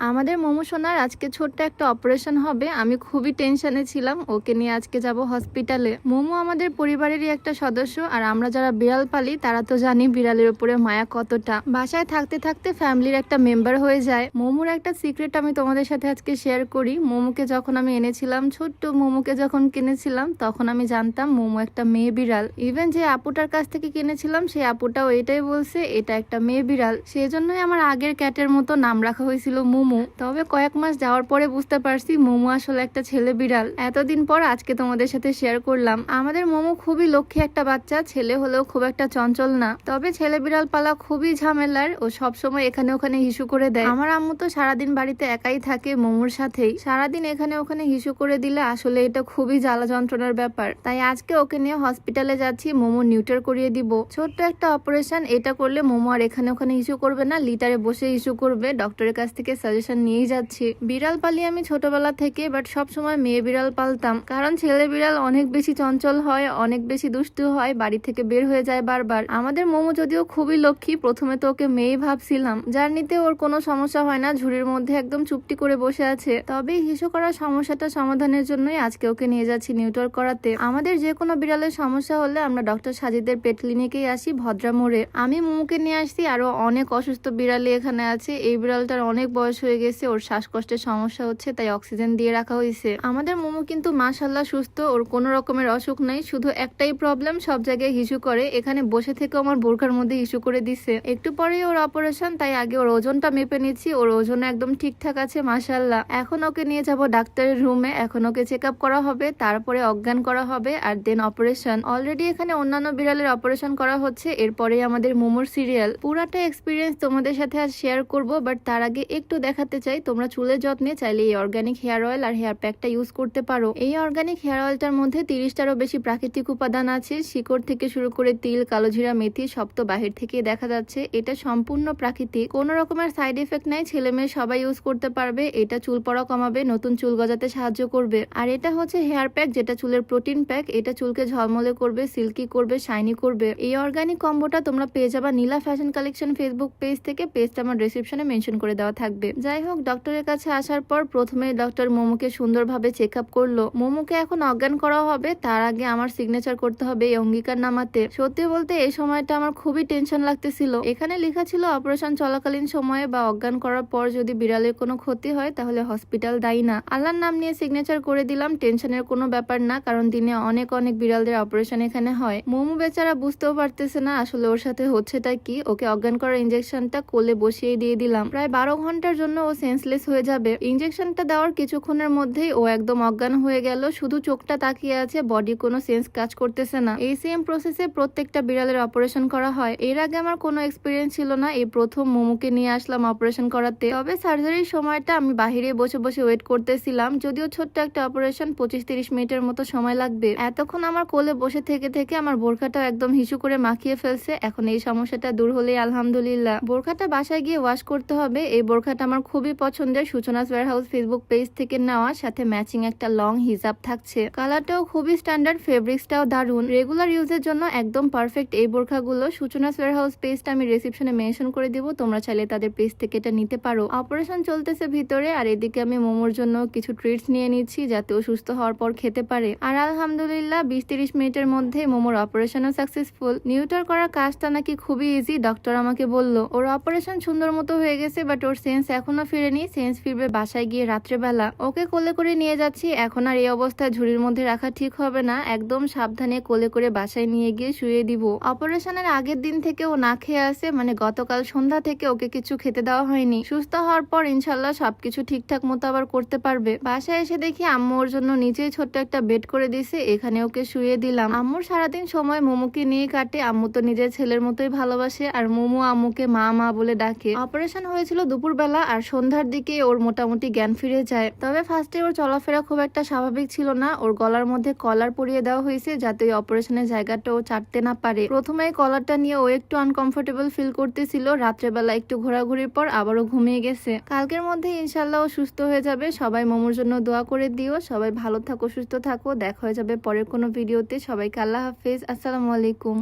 আমাদের মোমো সোনার আজকে ছোট্ট একটা অপারেশন হবে। আমি খুবই টেনশনে ছিলাম। ওকে নিয়ে আজকে যাব হসপিটালে। মোমো আমাদের পরিবারেরই একটা সদস্য, আর আমরা যারা বিড়াল পালি তারা তো জানি বিড়ালের উপরে মায়া কতটা। বাসায় থাকতে থাকতে ফ্যামিলির একটা মেম্বার হয়ে যায়। মোমোর একটা সিক্রেট আমি তোমাদের সাথে আজকে শেয়ার করি। মোমোকে যখন আমি এনেছিলাম, ছোট্ট মোমোকে যখন কিনেছিলাম, তখন আমি জানতাম মোমো একটা মেয়ে বিড়াল। ইভেন যে আপুটার কাছ থেকে কিনেছিলাম সেই আপুটাও এটাই বলছে এটা একটা মেয়ে বিড়াল। সেই জন্যই আমার আগের ক্যাটের মতো নাম রাখা হয়েছিল মোমো। তবে কয়েক মাস যাওয়ার পরে বুঝতে পারছি মোমো আসলে একটা ছেলে বিড়াল। এতদিন পর আজকে তোমাদের সাথে শেয়ার করলাম। আমাদের মোমো খুবই লক্ষ্মী একটা বাচ্চা, ছেলে হলেও খুব একটা চঞ্চল না। তবে ছেলে বিড়াল পালা খুবই ঝামেলার। ও সবসময় এখানে ওখানে হিসু করে দেয়। আমার আম্মু তো সারাদিন বাড়িতে একাই থাকে মোমোর সাথেই। সারাদিন এখানে ওখানে হিসু করে দিলে আসলে এটা খুবই জ্বালা যন্ত্রণার ব্যাপার। তাই আজকে ওকে নিয়ে হসপিটালে যাচ্ছি মোমো নিউটার করিয়ে দিব। ছোট্ট একটা অপারেশন, এটা করলে মোমো আর এখানে ওখানে হিসু করবে না, লিটারে বসে হিসু করবে। ডক্টরের কাছ থেকে সাজেশন নিয়েই যাচ্ছি। বিড়াল পালি আমি ছোটবেলা থেকে, বাট সব সময় মেয়ে বিড়াল পালতাম, কারণ ছেলে বিড়াল অনেক বেশি চঞ্চল হয়, অনেক বেশি দুষ্টু হয়, বাড়ি থেকে বের হয়ে যায় বারবার। আমাদের মোমো যদিও খুবই লক্ষ্মী, প্রথমে তো ওকে মেয়ে ভাবছিলাম। জার্নিতে ওর কোনো সমস্যা হয় না, ঝুড়ির মধ্যে একদম চুপটি করে বসে আছে। তবে হিসু করার সমস্যাটা সমাধানের জন্যই আজকে ওকে নিয়ে যাচ্ছি নিউটার করাতে। আমাদের যে কোনো বিড়ালের সমস্যা হলে আমরা ডক্টর সাজিদের পেট ক্লিনিকেই আসি ভদ্রা মোড়ে। আমি মোমোকে নিয়ে আসছি, আরো অনেক অসুস্থ বিড়ালি এখানে আছে। এই বিড়ালটার অনেক বয়স হয়ে গেছে, ওর শ্বাসকষ্টের সমস্যা হচ্ছে, তাই অক্সিজেন দিয়ে রাখা হয়েছে। আমাদের মোমো কিন্তু মাশাল্লাহ সুস্থ, ওর কোনো রকমের অসুখ নাই। শুধু একটাই প্রবলেম, সব জায়গায় হিসু করে। এখানে বসে থেকে আমার বোরখার মধ্যে হিসু করে দিছে। একটু পরেই ওর অপারেশন, তাই আগে ওর ওজনটা মেপে নিচ্ছি। ওর ওজন একদম ঠিকঠাক আছে মাশাল্লাহ। এখন ওকে নিয়ে যাব ডাক্তারের রুমে। এখন ওকে চেক আপ করা হবে, তারপরে অজ্ঞান করা হবে, আর দেন অপারেশন। অলরেডি এখানে অন্যান্য বিড়ালের অপারেশন করা হচ্ছে, এরপরেই আমাদের মোমোর সিরিয়াল। পুরাটা এক্সপিরিয়েন্স তোমাদের সাথে আজ শেয়ার করব, বাট তার আগে একটু দেখাতে চাই তোমরা চুলের যত্নে চাইলে এই অর্গানিক হেয়ার অয়েল আর হেয়ার প্যাকটা ইউজ করতে পারো। এই অর্গানিক হেয়ার অয়েলটার মধ্যে 30টারও বেশি প্রাকৃতিক উপাদান আছে। শিকড় থেকে শুরু করে তিল, কালোজিরা, মেথি সব তো বাহির থেকে দেখা যাচ্ছে। এটা সম্পূর্ণ প্রাকৃতিক, কোনো রকমের সাইড এফেক্ট নাই। ছেলে মেয়ে সবাই ইউজ করতে পারবে। এটা চুল পড়া কমাবে, নতুন চুল গজাতে সাহায্য করবে। আর এটা হচ্ছে হেয়ার প্যাক, যেটা চুলের প্রোটিন প্যাক। এটা চুলকে ঝলমলে করবে, সিল্কি করবে, শাইনি করবে। এই অর্গানিক কম্বোটা তোমরা পেয়ে যাবা নীলা ফ্যাশন কালেকশন ফেসবুক পেজ থেকে। পেজটা আমার ডেসক্রিপশনে মেনশন করে দেওয়া থাকবে। যাই হোক, ডক্টরের কাছে আসার পর প্রথমে ডক্টর মোমোকে সুন্দরভাবে চেক আপ করলো। মোমোকে এখন অজ্ঞান করা হবে, তার আগে আমার সিগনেচার করতে হবে এই অঙ্গীকার নামাতে। সত্যি বলতে এই সময়টা আমার খুবই টেনশন লাগতেছিল। এখানে লেখা ছিল অপারেশন চলাকালীন সময়ে বা অজ্ঞান করার পর যদি বিড়ালের কোনো ক্ষতি হয় তাহলে হসপিটাল দায়ী না। আল্লাহর নাম নিয়ে সিগনেচার করে দিলাম। টেনশনের কোনো ব্যাপার না, কারণ দিনে অনেক অনেক বিড়ালদের অপারেশন এখানে হয়। মোমো বেচারা বুঝতেও পারতেছে না আসলে ওর সাথে হচ্ছেটা কি। ওকে অজ্ঞান করার ইঞ্জেকশনটা কোলে বসিয়ে দিয়ে দিলাম। প্রায় 12 ঘন্টার জন্য ও সেন্সলেস হয়ে যাবে। ইঞ্জেকশনটা দেওয়ার কিছুক্ষণের মধ্যেই ও একদম অজ্ঞান হয়ে গেল। শুধু চোখটা তাকিয়ে আছে, বডি কোনো সেন্স কাজ করতেছে না। এই সেম প্রসেসে প্রত্যেকটা বিড়ালের অপারেশন করা হয়। এর আগে আমার কোনো এক্সপিরিয়েন্স ছিল না, এই প্রথম মোমোকে নিয়ে আসলাম অপারেশন করাতে। তবে সার্জারির সময়টা আমি বাহিরে বসে বসে ওয়েট করতেছিলাম। যদিও ছোট্ট একটা অপারেশন, 25-30 মিনিটের মতো সময় লাগবে। এতক্ষণ আমার কোলে বসে থেকে থেকে আমার বোরখাটাও একদম হিসু করে মাখিয়ে ফেলছে। এখন এই সমস্যাটা দূর হলেই আলহামদুলিল্লাহ। বোরখাটা বাসায় গিয়ে ওয়াশ করতে হবে। এই বোরখাটা আমার খুবই পছন্দের, সূচনাস ওয়্যারহাউস ফেসবুক পেজ থেকে নেওয়া। সাথে ম্যাচিং একটা লং হিজাব থাকছে। কালারটাও খুবই স্ট্যান্ডার্ড, ফেব্রিক্সটাও দারুন। রেগুলার ইউজের জন্য একদম পারফেক্ট এই বোরখাগুলো। সূচনাস ওয়্যারহাউস পেজটা আমি রিসেপশনে মেনশন করে দিব, তোমরা চাইলে তাদের পেজ থেকে এটা নিতে পারো। অপারেশন চলতেছে ভিতরে, আর এদিকে আমি মোমোর জন্য কিছু ট্রিটস নিয়ে নিচ্ছি যাতে ও সুস্থ হওয়ার পর খেতে পারে। আর আলহামদুলিল্লাহ 20-30 মিনিটের মধ্যে মোমোর অপারেশনও সাকসেসফুল। নিউটার করার কাজটা নাকি খুবই ইজি, ডক্টর আমাকে বলল। ওর অপারেশন সুন্দর মতো হয়ে গেছে, বাট ওর সেন্স এখনো ফিরেনি। সেন্স ফিরবে বাসায় গিয়ে রাত্রেবেলা। ওকে কোলে করে নিয়ে যাচ্ছি। এখন আর এই অবস্থায় ঝুড়ির মধ্যে রাখা ঠিক হবে না, একদম সাবধানে কোলে করে বাসায় নিয়ে গিয়ে শুয়ে দিব। অপারেশনের আগের দিন থেকে ও না খেয়ে আছে, মানে গতকাল সন্ধ্যা থেকে ওকে কিছু খেতে দেওয়া হয়নি। সুস্থ হওয়ার পর ইনশাল্লাহ সবকিছু ঠিকঠাক মতো আবার করতে পারবে। বাসায় এসে দেখি আম্মু ওর জন্য নিচেই ছোট্ট একটা বেড করে দিছে, এখানে ওকে শুয়ে দিলাম। আম্মুর সারাদিন সময় মোমোকে নিয়ে কাটে। আম্মু তো নিজের ছেলের মতোই ভালোবাসে, আর মোমো আম্মুকে মা মা বলে ডাকে। অপারেশন হয়েছিল দুপুরবেলা, আর সন্ধ্যার দিকে ওর মোটামুটি জ্ঞান ফিরে যায়। তবে ফার্স্টে ওর চলাফেরা খুব একটা স্বাভাবিক ছিল না। ওর গলার মধ্যে কলার পরিয়ে দেওয়া হয়েছে যাতে ওই অপারেশনের জায়গাটা ও চাটতে না পারে। প্রথমে কলারটা নিয়ে ও একটু আনকমফোর্টেবল ফিল করতেছিল। রাত্রেবেলা একটু ঘোরাঘুরির পর আবারও ঘুমিয়ে গেছে। কালকের মধ্যে ইনশাল্লাহ ও সুস্থ হয়ে যাবে। সবাই মোমোর জন্য দোয়া করে দিও। সবাই ভালো থাকো, সুস্থ থাকো। দেখা হয়ে যাবে পরের কোনো ভিডিওতে। সবাইকে আল্লাহ হাফেজ, আসসালামু আলাইকুম।